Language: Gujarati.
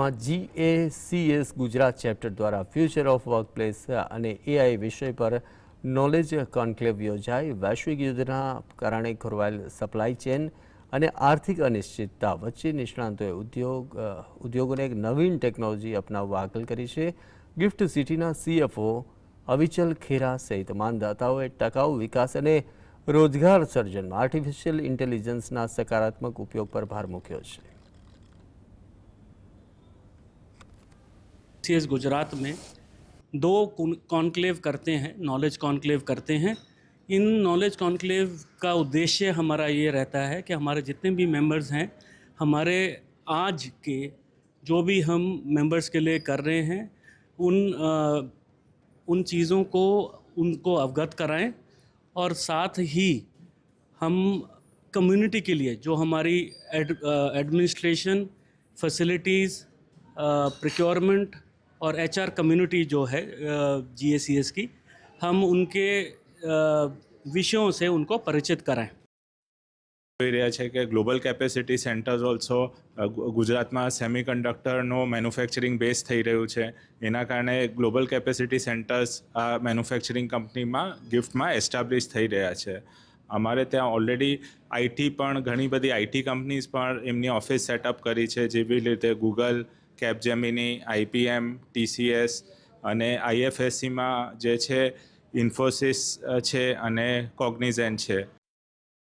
GACS ગુજરાત ચેપ્ટર દ્વારા ફ્યુચર ઓફ વર્કપ્લેસ અને AI વિષય પર નોલેજ કોન્ક્લેવ યોજાઈ. વૈશ્વિક યુદ્ધના કારણે ખોરવાયેલ સપ્લાય ચેન અને આર્થિક અનિશ્ચિતતા વચ્ચે નિષ્ણાંતોએ ઉદ્યોગોને એક નવીન ટેકનોલોજી અપનાવવા હાકલ કરી છે. ગિફ્ટ સિટીના CFO અવિચલ ખેરા સહિત માનદાતાઓએ ટકાઉ વિકાસ અને રોજગાર સર્જનમાં આર્ટિફિશિયલ ઇન્ટેલિજન્સના સકારાત્મક ઉપયોગ પર ભાર મૂક્યો છે. GACS गुजरात में 2 कॉन्क्लेव करते हैं, नॉलेज कॉन्क्लेव करते हैं। इन नॉलेज कॉन्क्लेव का उद्देश्य हमारा ये रहता है कि हमारे जितने भी मेंबर्स हैं, हमारे आज के जो भी हम मेंबर्स के लिए कर रहे हैं उन चीज़ों को उनको अवगत कराएं और साथ ही हम कम्युनिटी के लिए जो हमारी एडमिनिस्ट्रेशन, फैसिलिटीज़, प्रोक्योरमेंट और HR कम्युनिटी जो है GACS की, हम उनके विषयों से उनको परिचित कराएं। જોઈ રહ્યા છે કે ગ્લોબલ કેપેસિટી સેન્ટર્સ ઓલ્સો ગુજરાતમાં સેમિકન્ડક્ટરનો મેન્યુફેક્ચરિંગ બેઝ થઈ રહ્યું છે. એના કારણે ગ્લોબલ કેપેસિટી સેન્ટર્સ આ મેન્યુફેક્ચરિંગ કંપનીમાં ગિફ્ટમાં એસ્ટાબ્લિશ થઈ રહ્યા છે. અમારે ત્યાં ઓલરેડી પણ ઘણી બધી IT કંપનીઝ પણ એમની ઓફિસ સેટઅપ કરી છે, જેવી રીતે ગૂગલ, કેપજેમિની, IBM, TCS અને IFSCમાં જે છે ઇન્ફોસિસ છે અને કોગ્નિઝન્ટ છે.